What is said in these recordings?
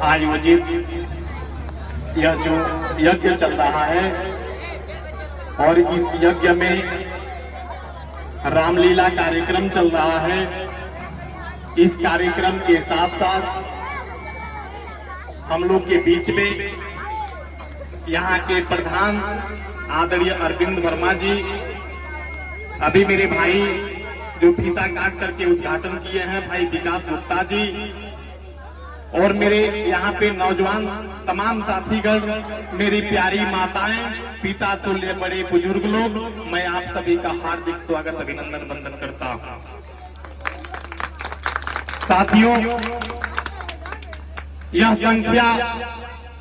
आयोजित यह जो यज्ञ चल रहा है और इस यज्ञ में रामलीला कार्यक्रम चल रहा है। इस कार्यक्रम के साथ साथ हम लोग के बीच में यहाँ के प्रधान आदरणीय अरविंद वर्मा जी, अभी मेरे भाई जो फीता काट करके उद्घाटन किए हैं भाई विकास गुप्ता जी, और मेरे यहाँ पे नौजवान तमाम साथीगण, मेरी प्यारी माताएं, पिता तुल्य बड़े बुजुर्ग लोग, मैं आप सभी का हार्दिक स्वागत अभिनंदन वंदन करता हूं। साथियों, यह संख्या,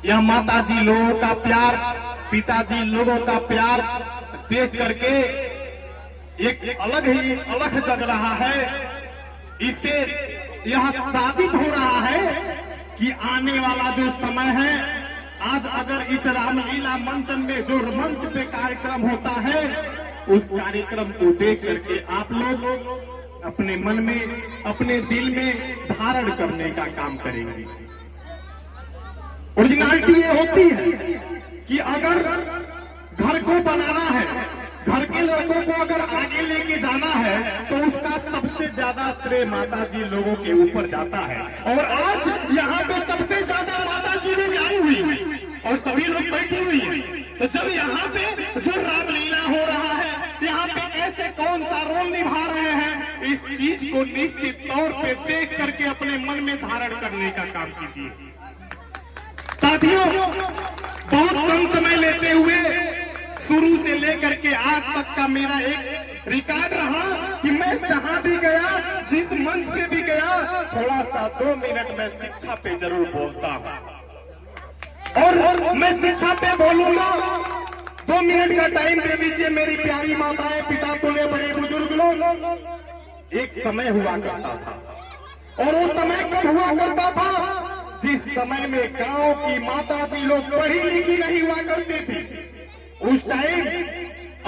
यह माताजी लोगों का प्यार, पिताजी लोगों का प्यार देख करके एक अलग जग रहा है। इससे यह साबित हो रहा है कि आने वाला जो समय है, आज अगर इस रामलीला मंचन में जो मंच पे कार्यक्रम होता है, उस कार्यक्रम को देख करके आप लोग अपने मन में, अपने दिल में धारण करने का काम करेंगे। ओरिजिनलिटी ये होती है कि अगर घर को बनाना है, घर के लोगों को अगर आगे लेके जाना है, तो उसका सबसे ज्यादा श्रेय माताजी लोगों के ऊपर जाता है। और आज यहाँ पे सबसे ज्यादा माताजी लोग आई हुई है और सभी लोग बैठी हुई है। तो जब यहाँ पे जो रामलीला हो रहा है, यहाँ पे ऐसे कौन सा रोल निभा रहे हैं, इस चीज को निश्चित तौर पे देख करके अपने मन में धारण करने का काम कीजिए। साथियों, बहुत कम समय लेते हुए शुरू से लेकर के आज तक का मेरा एक रिकॉर्ड रहा कि मैं जहां भी गया, जिस मंच पे भी गया, थोड़ा सा 2 मिनट में शिक्षा पे जरूर बोलता हूं। और मैं शिक्षा पे बोलूंगा, 2 मिनट का टाइम दे दीजिए मेरी प्यारी माताएं, पिता तुल्य बड़े बुजुर्ग लोग। एक समय हुआ करता था, और वो समय कब हुआ करता था? जिस समय में गांव की माताजी लोग पढ़ी लिखी नहीं हुआ करती थी, उस टाइम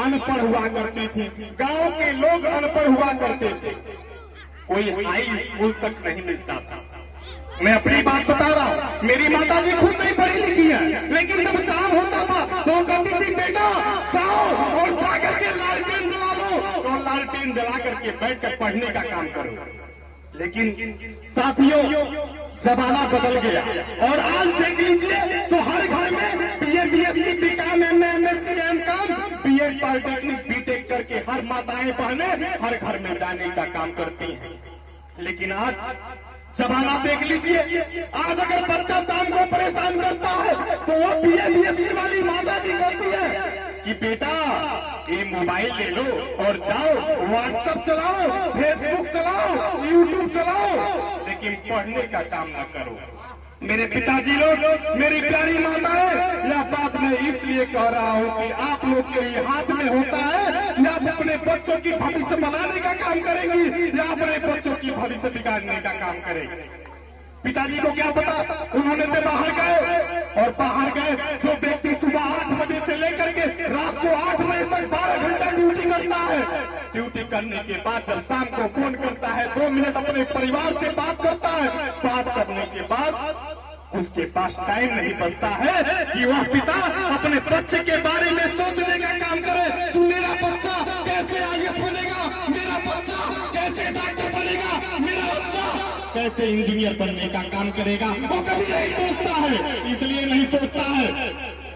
अनपढ़ हुआ करती थी, गांव के लोग अनपढ़ हुआ करते थे, कोई हाई स्कूल तक नहीं मिलता था। मैं अपनी बात बता रहा हूं, मेरी माताजी खुद नहीं पढ़ी लिखी है, लेकिन जब शाम होता था तो कहती थी, बेटा जाओ और जाकर के लालटेन जला लो, और लालटेन जला करके बैठ कर पढ़ने का काम करो। लेकिन साथियों, जमाना बदल गया और आज देख लीजिए तो हर घर में BA, BSc, BCom, MA, MSc, MCom, BEd, polytechnic, BTech करके हर माताएं बहनें हर घर में जाने का काम करती हैं। लेकिन आज जमाना देख लीजिए, आज अगर बच्चा शाम को परेशान करता है तो वो बीए, बीएससी वाली माताजी कहती है कि बेटा ये मोबाइल ले लो और जाओ व्हाट्सएप चलाओ, फेसबुक चलाओ, यूट्यूब चलाओ, लेकिन पढ़ने का काम न करो। मेरे पिताजी लोग, मेरी प्यारी माताएं, यह बात मैं इसलिए कह रहा हूँ कि आप लोग के लिए हाथ में होता है कि आप अपने बच्चों की भविष्य बनाने का काम करेंगी या अपने बच्चों की भविष्य बिगाड़ने का काम करेंगे। पिताजी को क्या पता, उन्होंने तो बाहर गए, और बाहर गए जो व्यक्ति सुबह 8 बजे से लेकर के रात को 8 बजे तक 12 घंटा ड्यूटी करता है, ड्यूटी करने के बाद जब शाम को फोन करता है, 2 मिनट अपने परिवार से बात करता है, बात करने के बाद उसके पास टाइम नहीं बचता है कि वह पिता अपने बच्चे के बारे में सोचने का काम करे। तू मेरा बच्चा कैसे आईएएस बनेगा, मेरा बच्चा कैसे डॉक्टर बनेगा, मेरा बच्चा कैसे इंजीनियर बनने का काम करेगा, वो कभी नहीं सोचता है। इसलिए नहीं सोचता है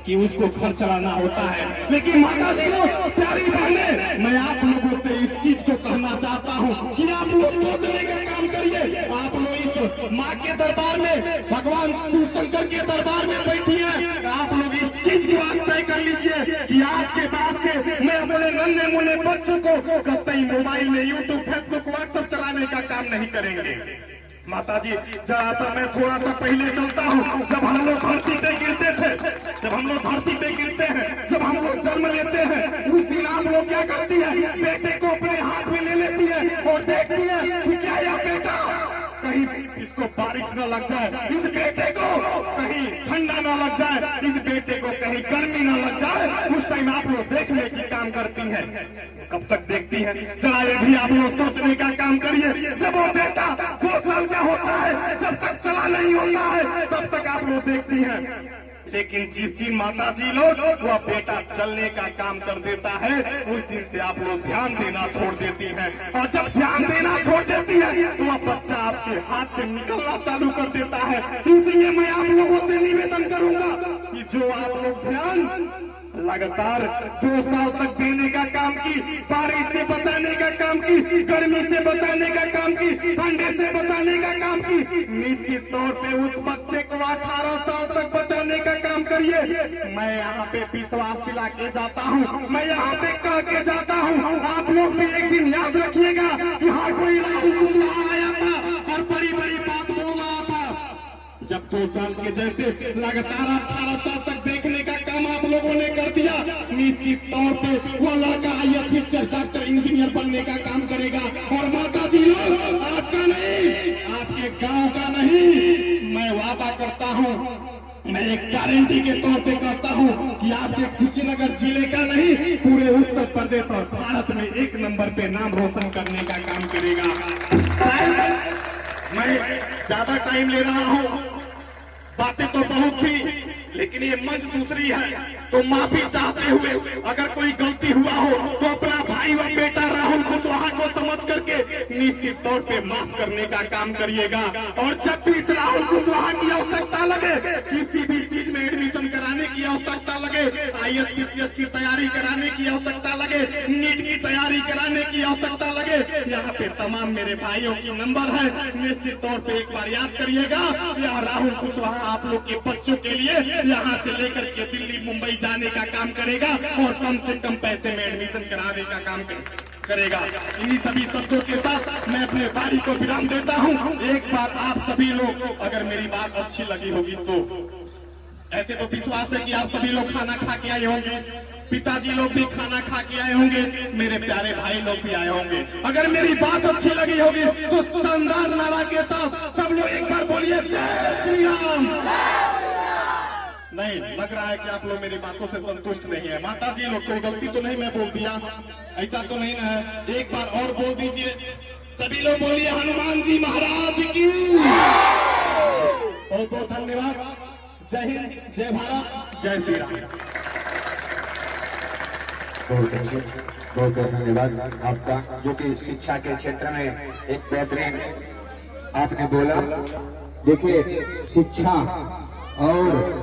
कि उसको घर चलाना होता है। लेकिन माताजी लोग, प्यारी बहनें, मैं आप लोगों से इस चीज को कहना चाहता हूँ कि आप लोग सोचने का काम करिए। आप लोग इस माँ के दरबार में, भगवान शिव शंकर के दरबार में बैठी है, आप लोग इस चीज को आज तय कर लीजिए कि आज के बाद से मैं अपने नन्हे मुन्ने बच्चों को कतई मोबाइल में यूट्यूब, फेसबुक, व्हाट्सएप चलाने का काम नहीं करेंगे। माताजी, जरा सा मैं थोड़ा सा पहले चलता हूँ, जब हम लोग धरती पे गिरते थे, जब हम लोग धरती पे गिरते हैं, जब हम लोग जन्म लेते हैं, उस दिन आप लोग क्या करती है, बेटे को अपने हाथ में ले लेती है और देखती है कि क्या यह बेटा कहीं इसको बारिश न लग जाए, इस बेटे को कहीं ठंडा न लग जाए, इस बेटे को कहीं गर्मी न लग जाए। उस टाइम आप लोग देखने की काम करती हैं। कब तक देखती हैं? चला ये भी आप लोग सोचने का काम करिए। जब वो बेटा 2 साल का होता है, जब तक चला नहीं होता है, तब अब तक आप लोग देखती हैं। लेकिन जिस दिन माता जी लोग वह बेटा चलने का काम कर देता है, उस दिन से आप लोग ध्यान देना छोड़ देती हैं। और जब ध्यान देना छोड़ देती है तो वह बच्चा आपके हाथ से निकलना चालू कर देता है। इसलिए मैं आप लोगों से निवेदन करूंगा कि जो आप लोग ध्यान लगातार 2 साल तक देने का काम की, बारिश से बचाने का काम की, गर्मी से बचाने का काम की, ठंडे से बचाने का काम की, निश्चित तौर पे उस बच्चे को 18 साल तक बचाने का काम करिए। मैं यहाँ पे विश्वास दिला के जाता हूँ, मैं यहाँ पे कह के जाता हूँ, आप लोग भी एक दिन याद रखिएगा कि हाँ कोई राहुल कुशवाहा आया था और बड़ी बड़ी बात बोल रहा था। जब 2 साल के जैसे लगातार 18 साल तक देखने का काम आप लोगों ने कर दिया, निश्चित तौर पे वो लड़का IAS डॉक्टर इंजीनियर बनने का काम करेगा। और माता जी लोग आपका नहीं, आपके गांव का नहीं, मैं वादा करता हूँ, मैं एक गारंटी के तौर पे कहता हूँ कि आपके कुशीनगर जिले का नहीं, पूरे उत्तर प्रदेश और भारत में 1 नंबर पे नाम रोशन करने का काम करेगा। मैं ज्यादा टाइम ले रहा हूँ, बातें तो बहुत थी, लेकिन ये मंच दूसरी है, तो माफी चाहते हुए अगर कोई गलती हुआ हो तो अपना भाई व बेटा राहुल कुशवाहा को समझ करके निश्चित तौर पे माफ करने का काम करिएगा। और जब भी इस राहुल कुशवाहा की आवश्यकता लगे, किसी भी चीज में एडमिशन कराने की आवश्यकता लगे, IAS PCS की तैयारी कराने की आवश्यकता लगे, नीट की तैयारी कराने की आवश्यकता लगे, यहाँ पे तमाम मेरे भाइयों की नंबर है, निश्चित तौर पे एक बार याद करिएगा। यह राहुल कुशवाहा आप लोग के बच्चों के लिए यहाँ से लेकर के दिल्ली मुंबई जाने का काम करेगा और कम से कम पैसे में एडमिशन कराने का काम करेगा। इन्हीं सभी शब्दों के साथ मैं अपने वाणी को विराम देता हूँ। एक बात आप सभी लोग, अगर मेरी बात अच्छी लगी होगी तो, ऐसे तो विश्वास है कि आप सभी लोग खाना खा के आए होंगे, पिताजी लोग भी खाना खा के आए होंगे, मेरे प्यारे भाई लोग भी आए होंगे। अगर मेरी बात अच्छी लगी होगी तो शानदार नारा के साथ सब लोग एक बार बोलिए जय श्री राम। नहीं लग रहा है कि आप लोग मेरी बातों से संतुष्ट नहीं है। माता जी लोग कोई गलती तो नहीं मैं बोल दिया, ऐसा तो नहीं ना है? एक बार और बोल दीजिए, सभी लोग बोलिए हनुमान जी महाराज की। बहुत बहुत धन्यवाद। जय हिंद, जय भारत, जय श्री राम। बहुत अच्छे, बहुत बहुत धन्यवाद आपका, जो कि शिक्षा के क्षेत्र में एक बेहतरीन आपने बोला। देखिए शिक्षा और